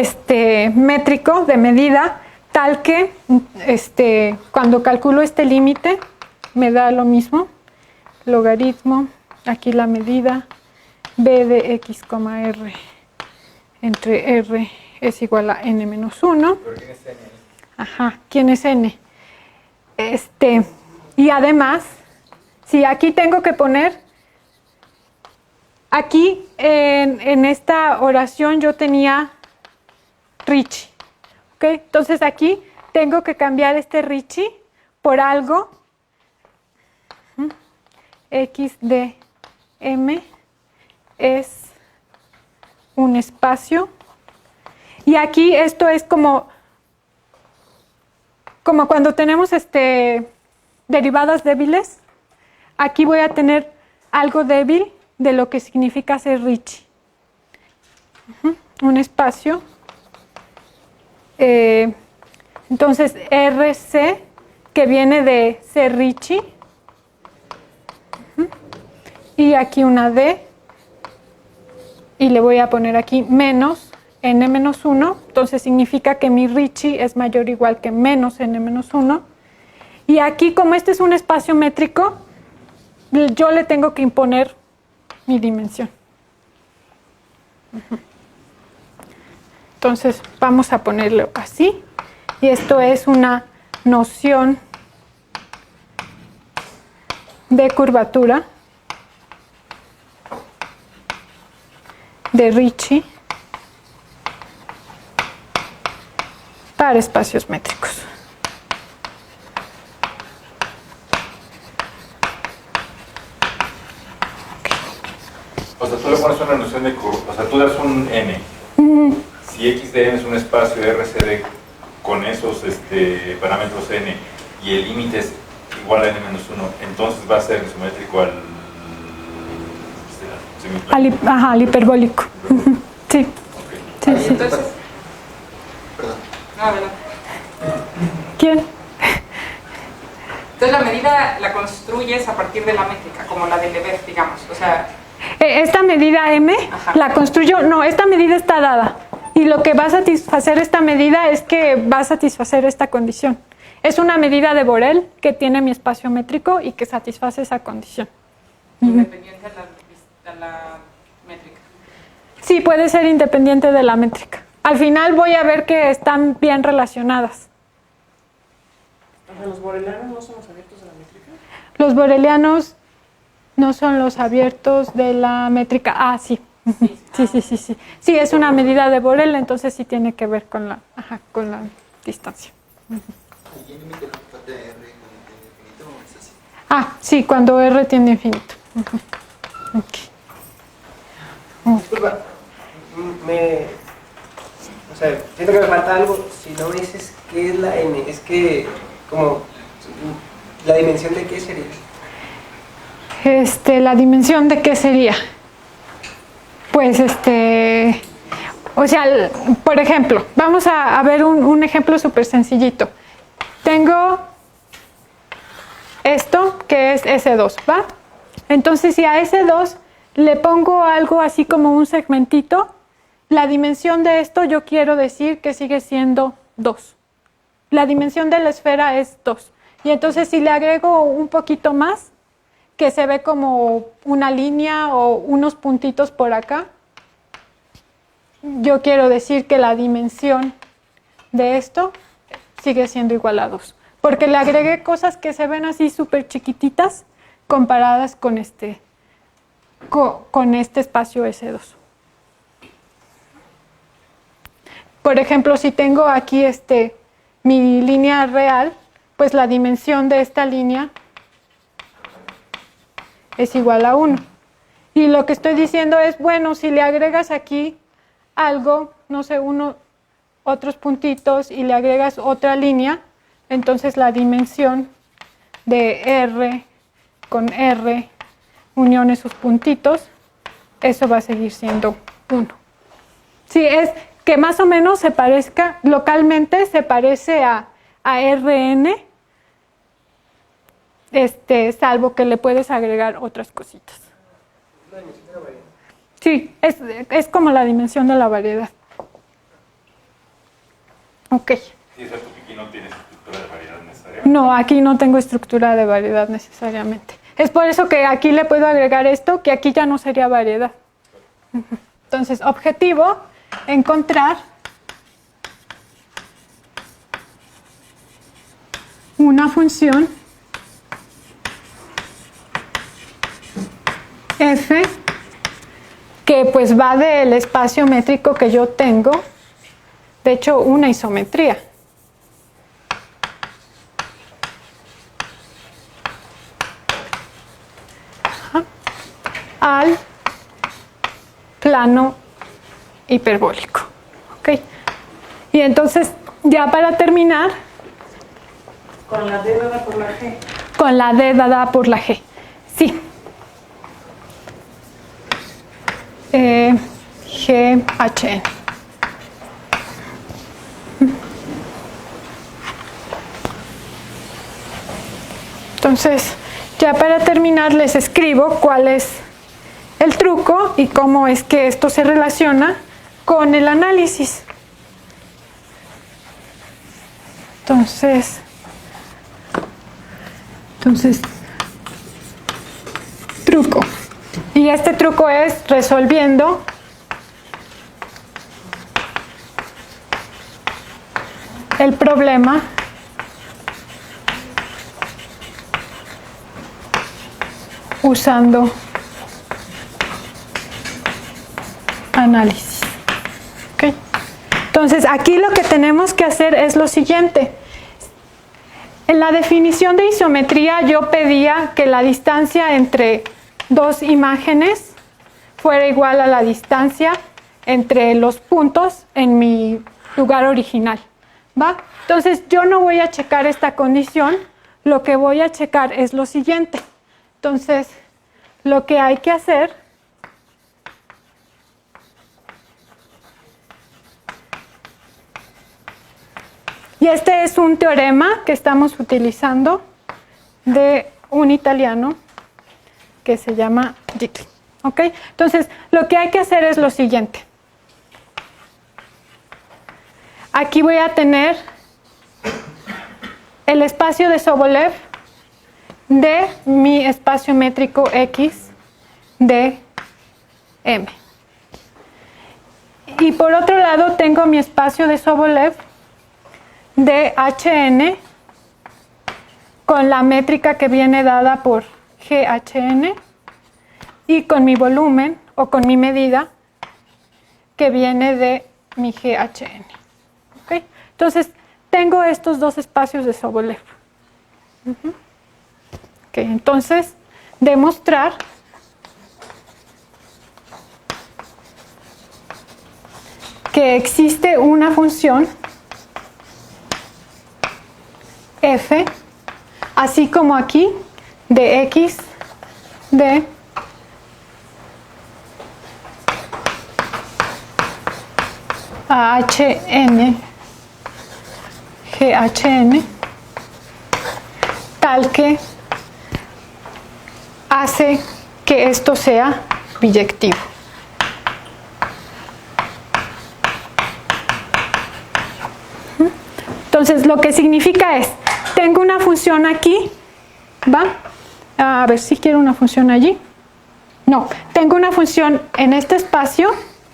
métrico de medida tal que cuando calculo este límite me da lo mismo. Logaritmo, aquí la medida, b de x, r entre r es igual a n-1. ¿Pero quién es n? Ajá, ¿quién es n? Y además, si aquí tengo que poner, aquí en esta oración yo tenía Ricci. ¿Ok? Entonces aquí tengo que cambiar este Ricci por algo. X de m es un espacio. Y aquí esto es como cuando tenemos derivadas débiles. Aquí voy a tener algo débil de lo que significa ser Ricci. Un espacio. Entonces, RC, que viene de ser Ricci. Y aquí una D. Y le voy a poner aquí menos n-1. Entonces, significa que mi Ricci es mayor o igual que menos n-1. Y aquí, como este es un espacio métrico, yo le tengo que imponer mi dimensión. Entonces vamos a ponerlo así. Y esto es una noción de curvatura de Ricci para espacios métricos. O sea, tú le pones una noción de curva, o sea, tú das un n. Si x de n es un espacio RCD con esos parámetros n y el límite es igual a n-1, entonces va a ser isométrico al semiplano. Al hiperbólico. Sí. Okay. Sí. Entonces, Perdón. no, adelante. ¿Quién? Entonces la medida la construyes a partir de la métrica, como la de Lebesgue, digamos. O sea, Esta medida M Ajá. la construyo, no, esta medida está dada. Y lo que va a satisfacer esta medida es que va a satisfacer esta condición. Es una medida de Borel que tiene mi espacio métrico y que satisface esa condición. Independiente de la métrica. Sí, puede ser independiente de la métrica. Al final voy a ver que están bien relacionadas. ¿Los borelianos no son los abiertos de la métrica? Los borelianos no son los abiertos de la métrica. Ah, sí. Sí. Sí, es una medida de Borel, entonces sí tiene que ver con la distancia. ¿Y el límite no trata de R cuando tiene infinito o es así? Ah, sí, cuando R tiende a infinito. Okay. Disculpa, o sea, siento que me falta algo. Si no me dices qué es la n, es que, como, ¿la dimensión de qué sería? ¿La dimensión de qué sería? Pues, o sea, por ejemplo, vamos a ver un ejemplo súper sencillito. Tengo esto que es S2, ¿va? Entonces, si a S2 le pongo algo así como un segmentito, la dimensión de esto yo quiero decir que sigue siendo 2. La dimensión de la esfera es 2. Y entonces si le agrego un poquito más, que se ve como una línea o unos puntitos por acá, yo quiero decir que la dimensión de esto sigue siendo igual a 2. Porque le agregué cosas que se ven así súper chiquititas comparadas con este espacio S2. Por ejemplo, si tengo aquí mi línea real, pues la dimensión de esta línea es igual a 1. Y lo que estoy diciendo es, bueno, si le agregas aquí algo, no sé, otros puntitos y le agregas otra línea, entonces la dimensión de R con R unión esos puntitos, eso va a seguir siendo 1. Sí, es que más o menos se parezca, localmente se parece a Rn, salvo que le puedes agregar otras cositas. La dimensión de la variedad. Sí, es como la dimensión de la variedad. Ok. ¿Y es cierto que aquí no tienes estructura de variedad necesaria? No, aquí no tengo estructura de variedad necesariamente. Es por eso que aquí le puedo agregar esto, que aquí ya no sería variedad. Entonces, objetivo, encontrar una función f que pues va del espacio métrico que yo tengo, de hecho una isometría. Al plano hiperbólico. ¿Ok? Y entonces, ya para terminar, Con la D dada por la G. con la D dada por la G. Sí. GHN. Entonces, ya para terminar les escribo cuál es el truco y cómo es que esto se relaciona con el análisis. Entonces, truco. Y este truco es resolviendo el problema usando análisis. ¿Okay? Entonces, aquí lo que tenemos que hacer es lo siguiente. En la definición de isometría yo pedía que la distancia entre dos imágenes fuera igual a la distancia entre los puntos en mi lugar original. ¿Va? Entonces, yo no voy a checar esta condición, lo que voy a checar es lo siguiente. Entonces, lo que hay que hacer y este es un teorema que estamos utilizando de un italiano que se llama Gigli. ¿Ok? Entonces, lo que hay que hacer es lo siguiente. aquí voy a tener el espacio de Sobolev de mi espacio métrico X de M. Y por otro lado tengo mi espacio de Sobolev de Hn con la métrica que viene dada por GHN y con mi volumen o con mi medida que viene de mi GHN. ¿Okay? Entonces, tengo estos dos espacios de Sobolev. Okay, entonces, demostrar que existe una función f, así como aquí, de x de Hn, GHN, tal que hace que esto sea biyectivo. Entonces, lo que significa es, tengo una función aquí, ¿va? A ver si quiero una función allí. No, tengo una función en este espacio,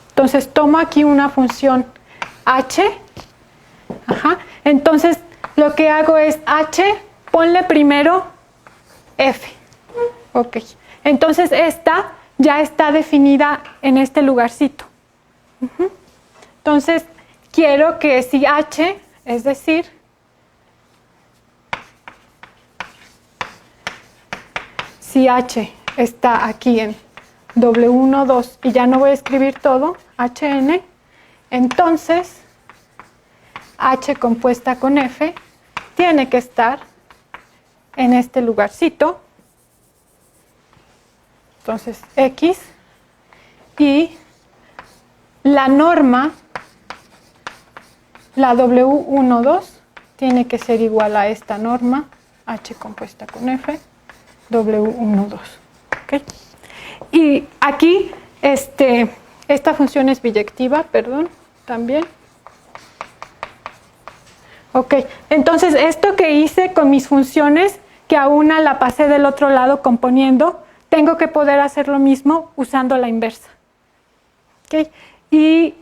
entonces tomo aquí una función h. Ajá. Entonces, lo que hago es h, ponle primero f. Ok. Entonces, esta ya está definida en este lugarcito. Entonces, quiero que si h, es decir, si h está aquí en W1, 2 y ya no voy a escribir todo, Hn, entonces h compuesta con f tiene que estar en este lugarcito. Entonces x y la norma, la W1, 2 tiene que ser igual a esta norma h compuesta con f, W1, 2. ¿Okay? Y aquí esta función es biyectiva, perdón, también. Ok, entonces esto que hice con mis funciones, que a una la pasé del otro lado componiendo, tengo que poder hacer lo mismo usando la inversa. ¿Okay? Y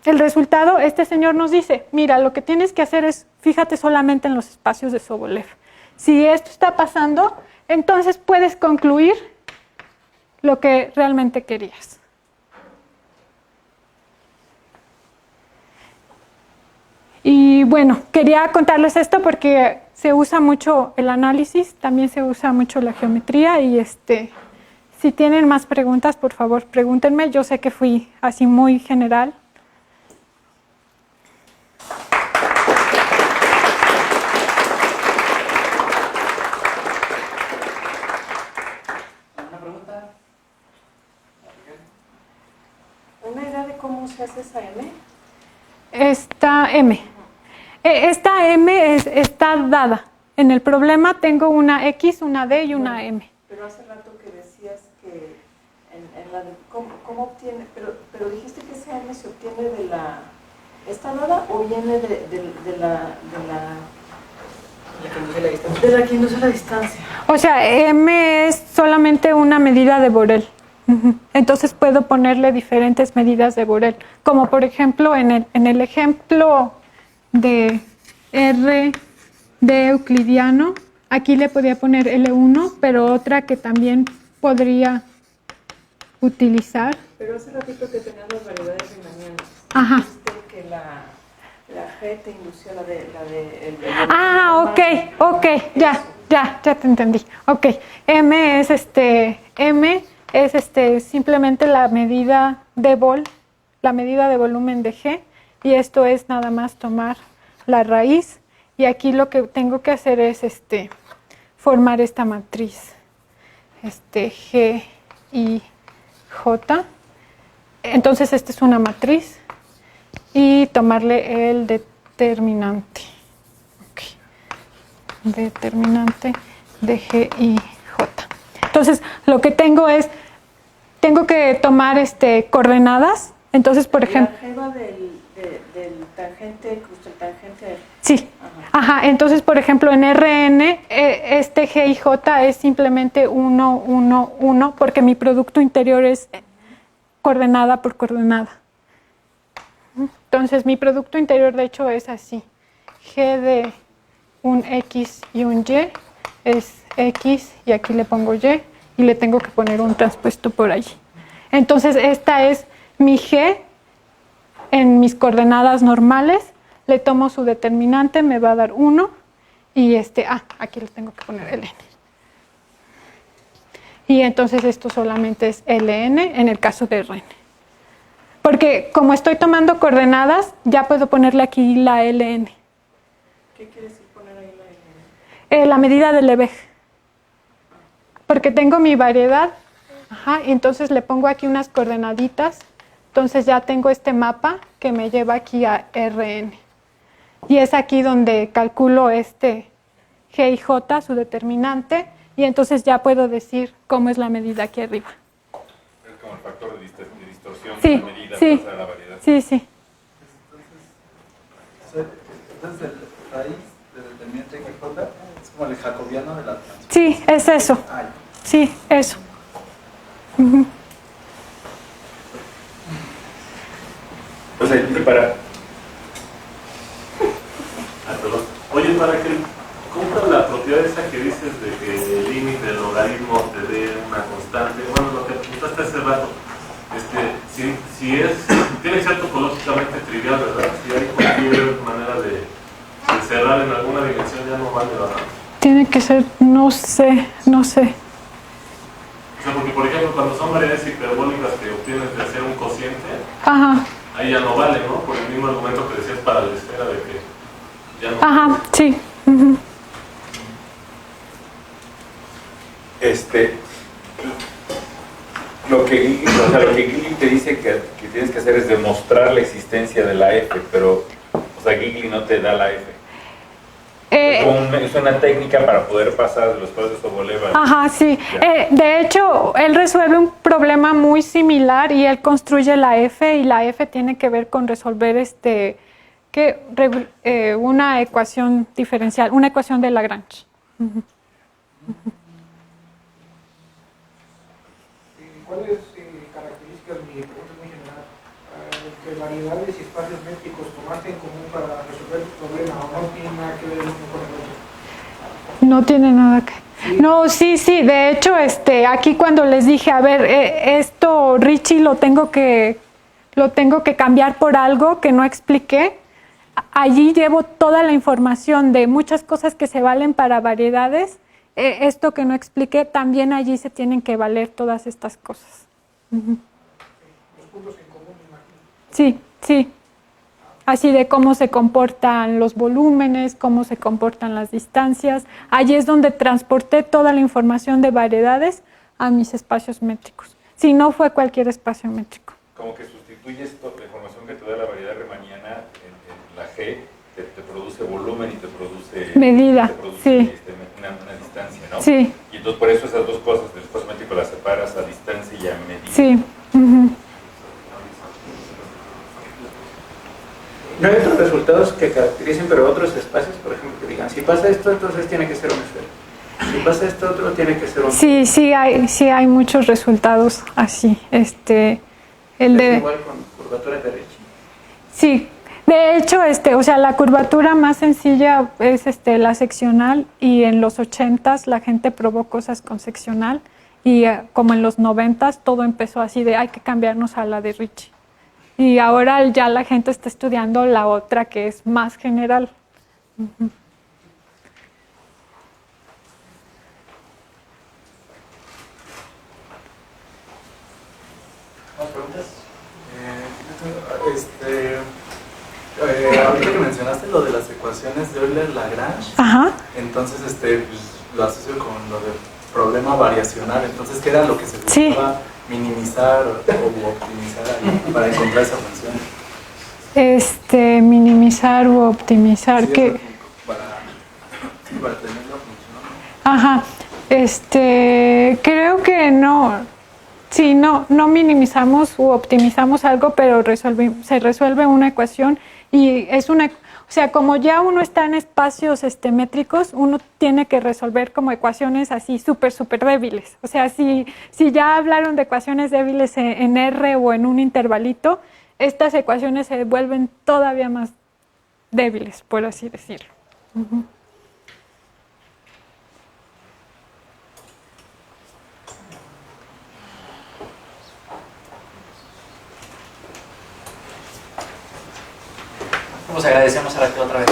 el resultado, este señor nos dice, mira, lo que tienes que hacer es, fíjate solamente en los espacios de Sobolev. Si esto está pasando, entonces puedes concluir lo que realmente querías. Y bueno, quería contarles esto porque se usa mucho el análisis, también se usa mucho la geometría y si tienen más preguntas, por favor, pregúntenme. Yo sé que fui así muy general. ¿Una pregunta? ¿Una idea de cómo se hace esa M? Esta M. Esta M está dada. En el problema tengo una X, una D y una M. Pero hace rato que decías que en la de cómo obtiene, pero dijiste que esa M se obtiene de la, ¿está dada o viene de la que induce la distancia? O sea, M es solamente una medida de Borel. Entonces puedo ponerle diferentes medidas de Borel. Como por ejemplo en el ejemplo de R de euclidiano, aquí le podía poner L1, pero otra que también podría utilizar. Pero hace ratito que tenías las variedades riemannianas. Ajá. Dijiste que la G te indució la de ok, ya te entendí. Ok, M es simplemente la medida de la medida de volumen de G, y esto es nada más tomar la raíz, y aquí lo que tengo que hacer es formar esta matriz G, I, J. Entonces esta es una matriz y tomarle el determinante. Okay. Determinante de G, I, J. Entonces lo que tengo es, tengo que tomar coordenadas Entonces, por ejemplo... La jeva del tangente, justo el tangente. Sí. Ajá. Entonces, por ejemplo, en RN, este G y J es simplemente 1, 1, 1, porque mi producto interior es coordenada por coordenada. Entonces, mi producto interior, de hecho, es así. G de un X y un Y es X, y aquí le pongo Y, y le tengo que poner un traspuesto por allí. Entonces, esta es mi G en mis coordenadas normales, le tomo su determinante, me va a dar 1, y aquí le tengo que poner LN. Y entonces esto solamente es LN en el caso de RN. Porque como estoy tomando coordenadas, ya puedo ponerle aquí la LN. ¿Qué quiere decir poner ahí la LN? La medida del Lebesgue. Porque tengo mi variedad, y entonces le pongo aquí unas coordenaditas. Entonces ya tengo este mapa que me lleva aquí a RN. Y es aquí donde calculo este G y J, su determinante, y entonces ya puedo decir cómo es la medida aquí arriba. Es como el factor de distorsión Sí, de la medida sí, para la variedad. sí, sí. Entonces, el raíz de determinante X y J es como el jacobiano de la transformación. Sí, es eso. Ah, Sí, eso. O sea, y para... Perdón. Oye, para que cumpla la propiedad esa que dices de que el límite del logaritmo te dé una constante, bueno, lo que apuntaste hace rato, si tiene que ser topológicamente trivial, ¿verdad? Si hay cualquier manera de cerrar en alguna dimensión ya no vale, ¿verdad? Tiene que ser, no sé. O sea, porque por ejemplo, cuando son variedades hiperbólicas que obtienes de hacer un cociente, Ajá, ahí ya no vale, ¿no? Por el mismo argumento que decías para la esfera de que ya no ajá, sí. Ujú. Lo que Gigli te dice que tienes que hacer es demostrar la existencia de la F, pero, o sea, Gigli no te da la F. Es una técnica para poder pasar de los cuadros de Sobolev. Ajá, sí. De hecho, él resuelve un problema muy similar y él construye la F, y la F tiene que ver con resolver una ecuación diferencial, una ecuación de Lagrange. ¿Cuáles características, mi pregunta es muy general, de variedades y espacios métricos tomaste en común para resolver el problema, o no tiene nada que ver el uno con el otro? No tiene nada que... No, sí, de hecho, aquí cuando les dije, a ver, esto Richie lo tengo que cambiar por algo que no expliqué, allí llevo toda la información de muchas cosas que se valen para variedades. Esto que no expliqué, también allí se tienen que valer todas estas cosas. Los puntos en común, me imagino. Sí. Así de cómo se comportan los volúmenes, cómo se comportan las distancias. Allí es donde transporté toda la información de variedades a mis espacios métricos. Si no fue cualquier espacio métrico. Como que sustituyes la información que te da la variedad riemanniana en la G, te produce volumen y te produce medida, sí. Una distancia, ¿no? Sí. Y entonces por eso esas dos cosas del espacio métrico las separas a distancia y a medida. Sí. ¿No hay otros resultados que caractericen pero otros espacios? Por ejemplo, que digan, si pasa esto, entonces tiene que ser una esfera. Si pasa esto otro, tiene que ser un... Sí hay muchos resultados así. ¿Es igual con curvatura de Ricci? Sí. De hecho, o sea, la curvatura más sencilla es la seccional, y en los 80s la gente probó cosas con seccional, y como en los 90s todo empezó así de hay que cambiarnos a la de Ricci. Y ahora ya la gente está estudiando la otra que es más general. ¿Más preguntas? Ahorita que mencionaste lo de las ecuaciones de Euler-Lagrange, entonces pues, lo asocio con lo del problema variacional. Entonces, ¿qué era lo que se buscaba minimizar o optimizar ahí para encontrar esa función? Minimizar u optimizar. Sí, ¿qué? Para tener la función. Creo que no. Sí, no minimizamos u optimizamos algo, pero se resuelve una ecuación y es una... O sea, como ya uno está en espacios métricos, uno tiene que resolver como ecuaciones así súper débiles. O sea, si ya hablaron de ecuaciones débiles en R o en un intervalito, estas ecuaciones se vuelven todavía más débiles, por así decirlo. Pues agradecemos a Raquel otra vez.